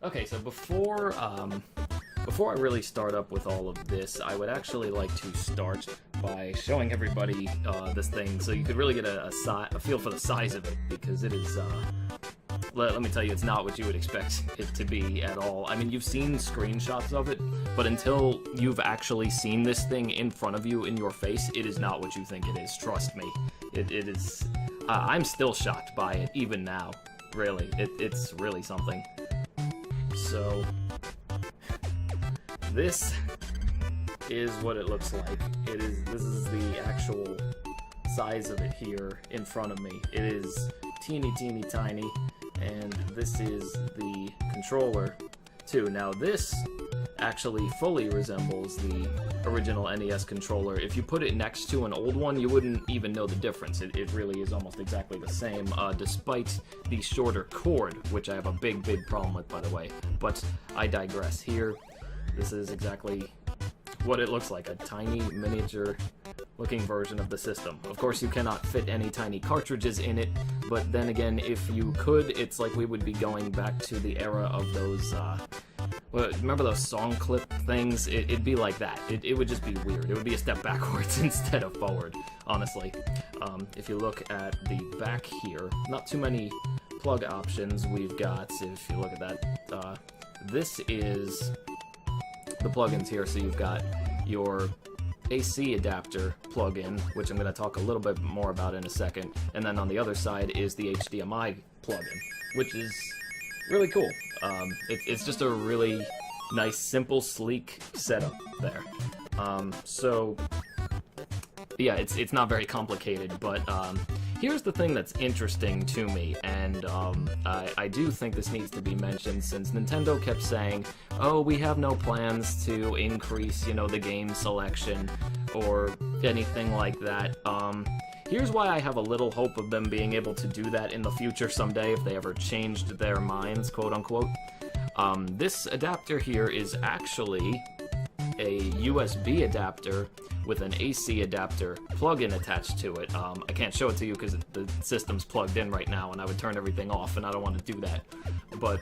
Okay, so before I really start up with all of this, I would actually like to start by showing everybody this thing, so you could really get a feel for the size of it, because it is, let me tell you, it's not what you would expect it to be at all. I mean, you've seen screenshots of it, but until you've actually seen this thing in front of you, in your face, it is not what you think it is, trust me. It is, I'm still shocked by it, even now, really. It's really something. So, this is what it looks like. This is the actual size of it here in front of me. It is teeny tiny, and this is the controller too. Now this actually fully resembles the original NES controller. If you put it next to an old one, you wouldn't even know the difference. It really is almost exactly the same, despite the shorter cord, which I have a big problem with, by the way. But I digress. Here, this is exactly what it looks like, a tiny miniature looking version of the system. Of course, you cannot fit any tiny cartridges in it, but then again, if you could, it's like we would be going back to the era of those, remember those song clip things? It'd be like that. It would just be weird. It would be a step backwards instead of forward, honestly. If you look at the back here, not too many plug options. We've got, if you look at that, this is the plugins here. So you've got your AC adapter plug-in, which I'm going to talk a little bit more about in a second, and then on the other side is the HDMI plug-in, which is really cool. It's just a really nice, simple, sleek setup there. So yeah, it's not very complicated, but here's the thing that's interesting to me, and I do think this needs to be mentioned, since Nintendo kept saying, oh, we have no plans to increase, the game selection or anything like that. Here's why I have a little hope of them being able to do that in the future someday, if they ever changed their minds, quote-unquote. This adapter here is actually a USB adapter with an AC adapter plug-in attached to it. I can't show it to you because the system's plugged in right now, and I would turn everything off, and I don't want to do that. But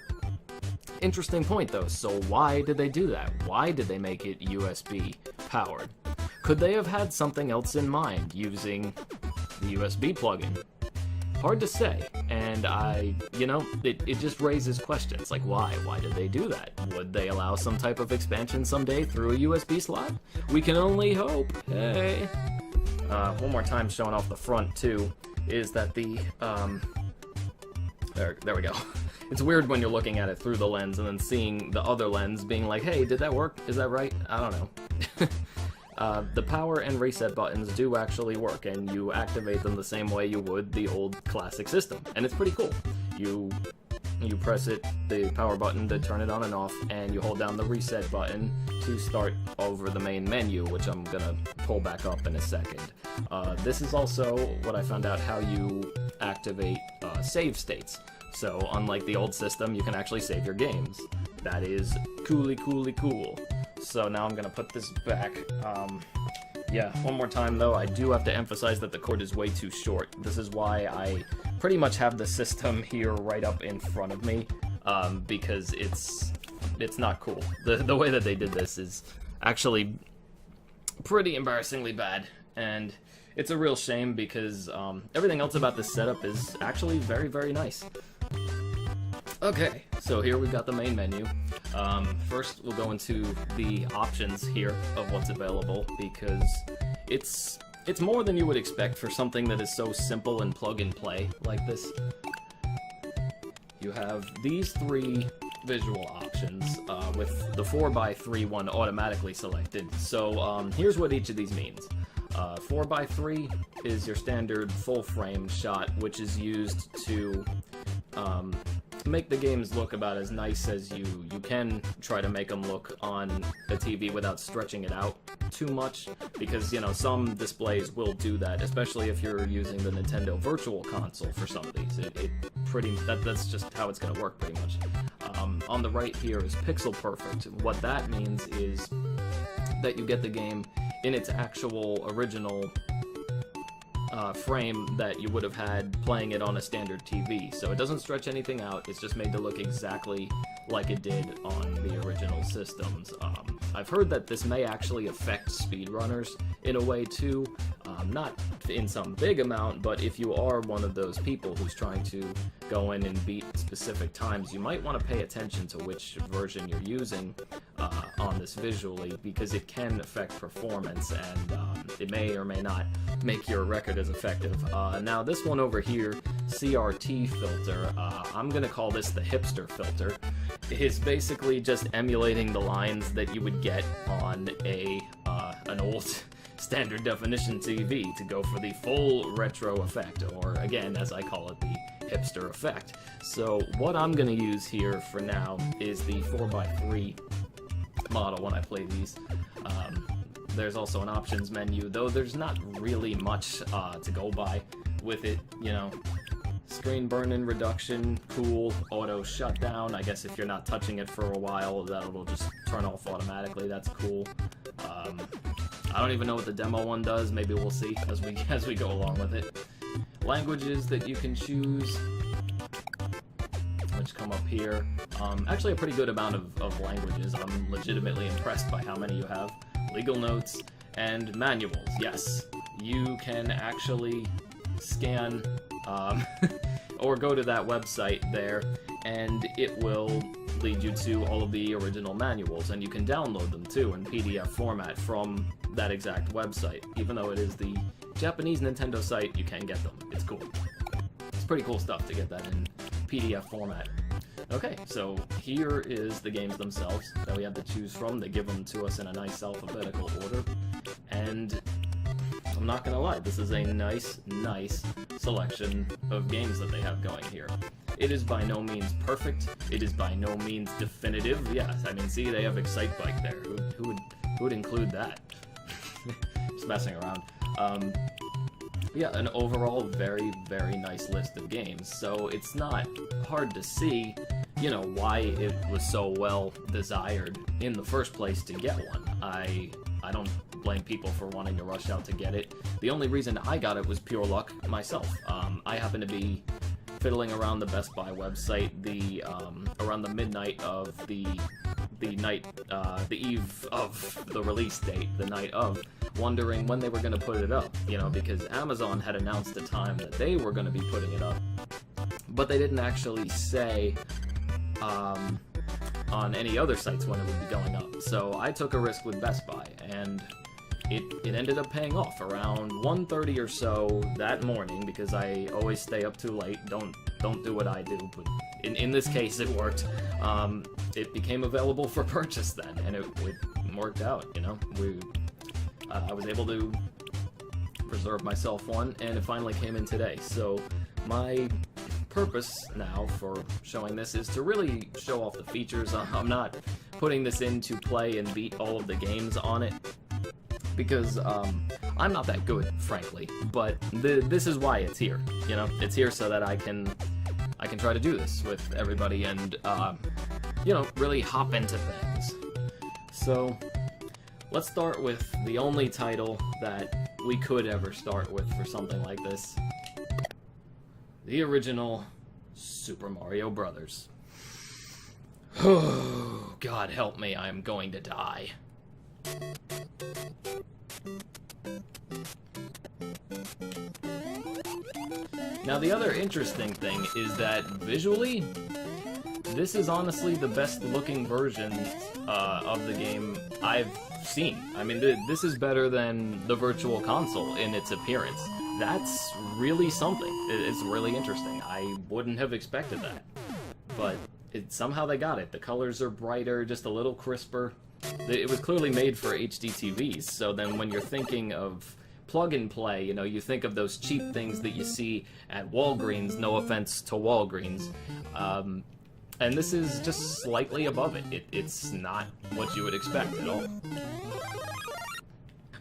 interesting point, though. So why did they do that? Why did they make it USB powered? Could they have had something else in mind using the USB plug-in? Hard to say, and it just raises questions, like why? Why did they do that? Would they allow some type of expansion someday through a USB slot? We can only hope. Hey! One more time showing off the front, too, is that the, there we go. It's weird when you're looking at it through the lens and then seeing the other lens being like, hey, did that work? Is that right? I don't know. The power and reset buttons do actually work, and you activate them the same way you would the old classic system, and it's pretty cool. You press the power button to turn it on and off, and you hold down the reset button to start over the main menu, which I'm gonna pull back up in a second. This is also what I found out how you activate save states. So unlike the old system, you can actually save your games. That is cool. So now I'm gonna put this back. Yeah, one more time though, I do have to emphasize that the cord is way too short. This is why I pretty much have the system here right up in front of me, because it's not cool. The way that they did this is actually pretty embarrassingly bad, and it's a real shame because everything else about this setup is actually very nice. Okay, so here we've got the main menu. First, we'll go into the options here of what's available, because it's more than you would expect for something that is so simple and plug-and-play like this. You have these three visual options, with the 4x3 one automatically selected. So here's what each of these means. 4x3 is your standard full-frame shot, which is used to make the games look about as nice as you can try to make them look on a TV without stretching it out too much, because some displays will do that, especially if you're using the Nintendo Virtual Console for some of these. That's just how it's gonna work pretty much. On the right here is pixel perfect. What that means is that you get the game in its actual original frame that you would have had playing it on a standard TV. So it doesn't stretch anything out, it's just made to look exactly like it did on the original systems. I've heard that this may actually affect speedrunners in a way too, not in some big amount, but if you are one of those people who's trying to go in and beat specific times, you might want to pay attention to which version you're using on this visually, because it can affect performance, and it may or may not make your record as effective. Now this one over here, CRT filter, I'm gonna call this the hipster filter. It's basically just emulating the lines that you would get on an old standard definition TV to go for the full retro effect, or again, as I call it, the hipster effect. So what I'm gonna use here for now is the 4x3 model when I play these. There's also an options menu, though there's not really much to go by with it, you know. Screen burn-in reduction, cool. Auto shutdown, I guess if you're not touching it for a while, that'll just turn off automatically, that's cool. I don't even know what the demo one does, maybe we'll see as we go along with it. Languages that you can choose, which come up here. Actually a pretty good amount of languages. I'm legitimately impressed by how many you have. Legal notes and manuals. Yes, you can actually scan or go to that website there, and it will lead you to all of the original manuals, and you can download them too in PDF format from that exact website. Even though it is the Japanese Nintendo site, you can get them. It's cool. It's pretty cool stuff to get that in PDF format. Okay, so here is the games themselves that we have to choose from. They give them to us in a nice alphabetical order, and I'm not gonna lie, this is a nice selection of games that they have going here. It is by no means perfect. It is by no means definitive. Yes, I mean, see, they have Excitebike there. Who would include that? Just messing around. Yeah, an overall very nice list of games. So it's not hard to see, you know, why it was so well desired in the first place to get one. I don't blame people for wanting to rush out to get it. The only reason I got it was pure luck myself. I happened to be fiddling around the Best Buy website around the midnight of the eve of the release date, the night of, wondering when they were going to put it up, you know, because Amazon had announced a time that they were going to be putting it up, but they didn't actually say on any other sites when it would be going up. So I took a risk with Best Buy, and it ended up paying off around 1:30 or so that morning, because I always stay up too late. Don't do what I do, but in this case it worked. It became available for purchase then, and it worked out, you know. I was able to reserve myself one, and it finally came in today. So my purpose now for showing this is to really show off the features. I'm not putting this in to play and beat all of the games on it, because I'm not that good, frankly, but this is why it's here, you know? It's here so that I can try to do this with everybody and, you know, really hop into things. So, let's start with the only title that we could ever start with for something like this. The original Super Mario Brothers. Oh, God help me, I'm going to die. Now, the other interesting thing is that visually, this is honestly the best looking version of the game I've seen. I mean, this is better than the Virtual Console in its appearance. That's really something. It's really interesting. I wouldn't have expected that. But somehow they got it. The colors are brighter, just a little crisper. It was clearly made for HD TVs, so then when you're thinking of plug and play, you know, you think of those cheap things that you see at Walgreens, no offense to Walgreens, and this is just slightly above it. It's not what you would expect at all.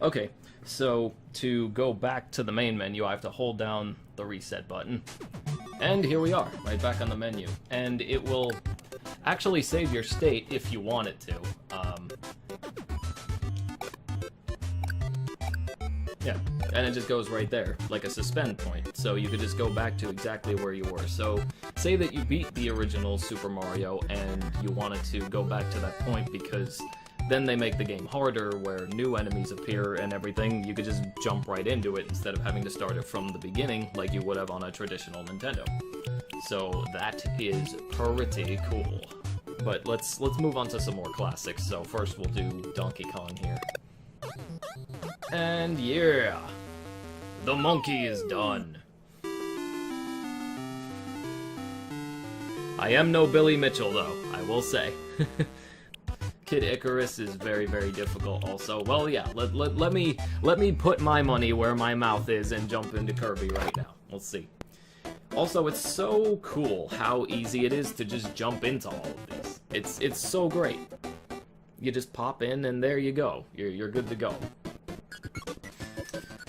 Okay, so to go back to the main menu, I have to hold down the reset button, and here we are, right back on the menu, and it will actually save your state if you want it to. Yeah, and it just goes right there, like a suspend point. So you could just go back to exactly where you were. So say that you beat the original Super Mario and you wanted to go back to that point because then they make the game harder where new enemies appear and everything. You could just jump right into it instead of having to start it from the beginning like you would have on a traditional Nintendo. So that is pretty cool. But let's move on to some more classics. So first we'll do Donkey Kong here. And yeah, the monkey is done. I am no Billy Mitchell though, I will say. Kid Icarus is very, very difficult also. Well, yeah, let me put my money where my mouth is and jump into Kirby right now. We'll see. Also, it's so cool how easy it is to just jump into all of these. It's so great. You just pop in and there you go. You're good to go.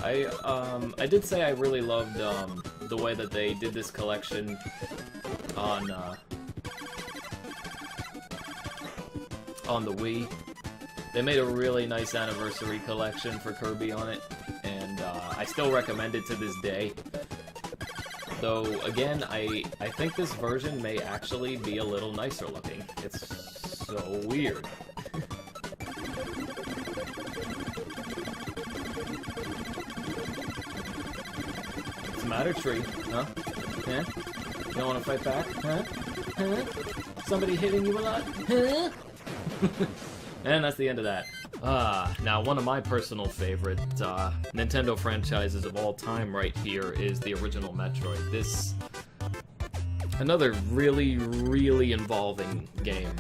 I did say I really loved the way that they did this collection on the Wii. They made a really nice anniversary collection for Kirby on it, and I still recommend it to this day. Though, again, I think this version may actually be a little nicer looking. It's so weird. What's the matter, tree? Huh? Huh? You don't want to fight back? Huh? Huh? Somebody hitting you a lot? Huh? And that's the end of that. Now one of my personal favorite Nintendo franchises of all time right here is the original Metroid. This, another really, really involving game.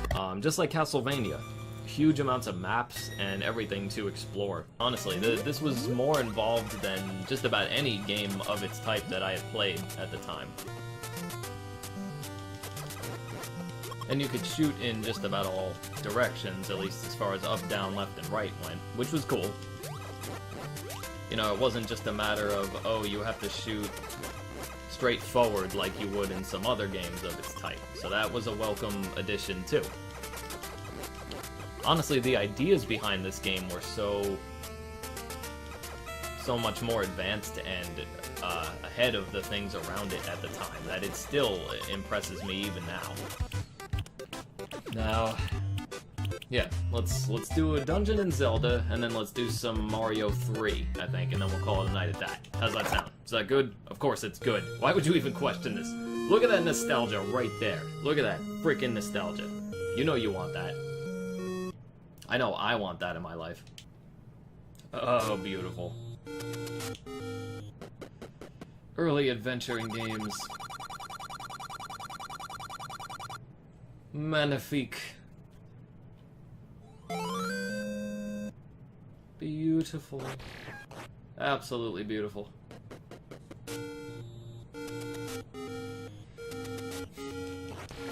Just like Castlevania. Huge amounts of maps and everything to explore. Honestly, this was more involved than just about any game of its type that I had played at the time. And you could shoot in just about all directions, at least as far as up, down, left, and right went, which was cool. You know, it wasn't just a matter of, oh, you have to shoot straight forward like you would in some other games of its type. So that was a welcome addition, too. Honestly, the ideas behind this game were so much more advanced and ahead of the things around it at the time that it still impresses me even now. Now, yeah, let's do a dungeon in Zelda, and then let's do some Mario 3, I think, and then we'll call it a night at that. How's that sound? Is that good? Of course it's good. Why would you even question this? Look at that nostalgia right there. Look at that freaking nostalgia. You know you want that. I know I want that in my life. Oh, beautiful. Early adventuring games. Magnifique. Beautiful. Absolutely beautiful.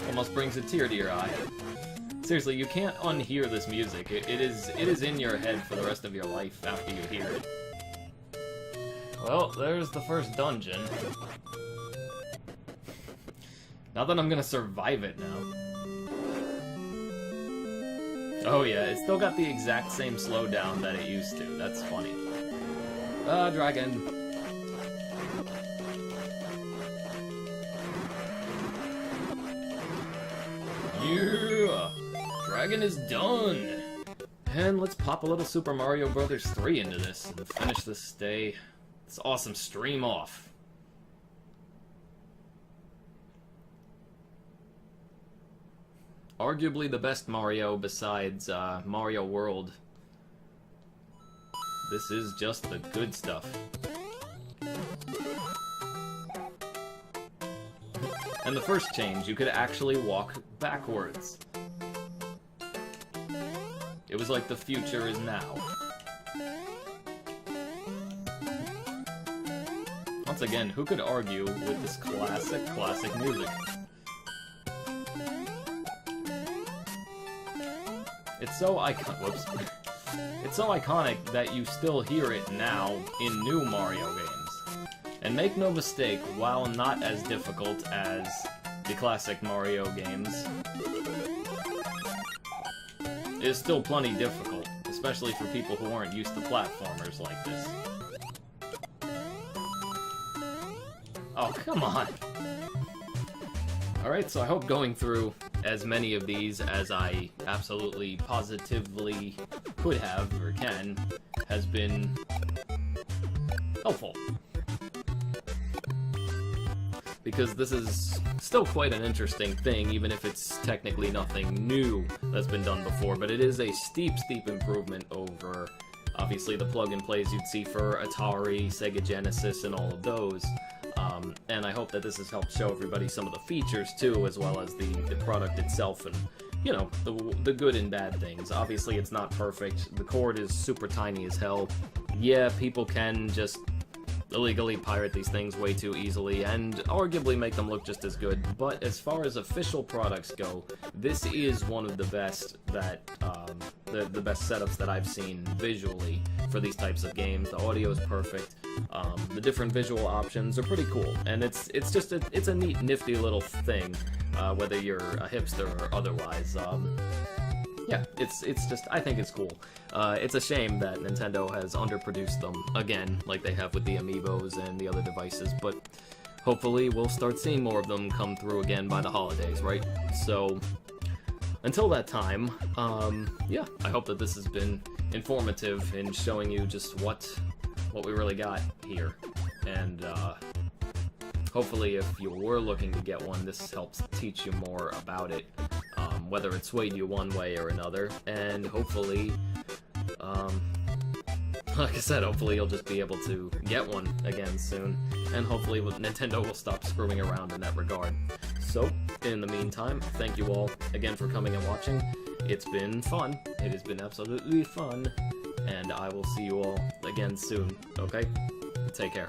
Almost brings a tear to your eye. Seriously, you can't unhear this music. It is in your head for the rest of your life after you hear it. Well, there's the first dungeon. Not that I'm gonna survive it now. Oh yeah, it's still got the exact same slowdown that it used to. That's funny. Dragon. Yeah! Dragon is done! And let's pop a little Super Mario Bros. 3 into this and finish this this awesome stream off. Arguably the best Mario besides Mario World. This is just the good stuff. And the first change, you could actually walk backwards. It was like the future is now. Once again, who could argue with this classic music? It's so It's so iconic that you still hear it now in new Mario games. And make no mistake, while not as difficult as the classic Mario games, it is still plenty difficult, especially for people who aren't used to platformers like this. Oh, come on. Alright, so I hope going through as many of these as I absolutely positively could have, or can, has been helpful. Because this is still quite an interesting thing, even if it's technically nothing new that's been done before, but it is a steep improvement over, obviously, the plug-and-plays you'd see for Atari, Sega Genesis, and all of those. And I hope that this has helped show everybody some of the features, too, as well as the product itself and, you know, the good and bad things. Obviously, it's not perfect. The cord is super tiny as hell. Yeah, people can just illegally pirate these things way too easily and arguably make them look just as good, but as far as official products go, this is one of the best that the best setups that I've seen visually for these types of games. The audio is perfect. The different visual options are pretty cool, and it's just it's a neat, nifty little thing, whether you're a hipster or otherwise. Yeah, it's just, I think it's cool. It's a shame that Nintendo has underproduced them, again, like they have with the Amiibos and the other devices, but hopefully we'll start seeing more of them come through again by the holidays, right? So, until that time, yeah, I hope that this has been informative in showing you just what we really got here, and hopefully if you were looking to get one, this helps teach you more about it. Whether it swayed you one way or another, and hopefully, like I said, hopefully you'll just be able to get one again soon, and hopefully Nintendo will stop screwing around in that regard. So, in the meantime, thank you all again for coming and watching. It's been fun. It has been absolutely fun, and I will see you all again soon, okay? Take care.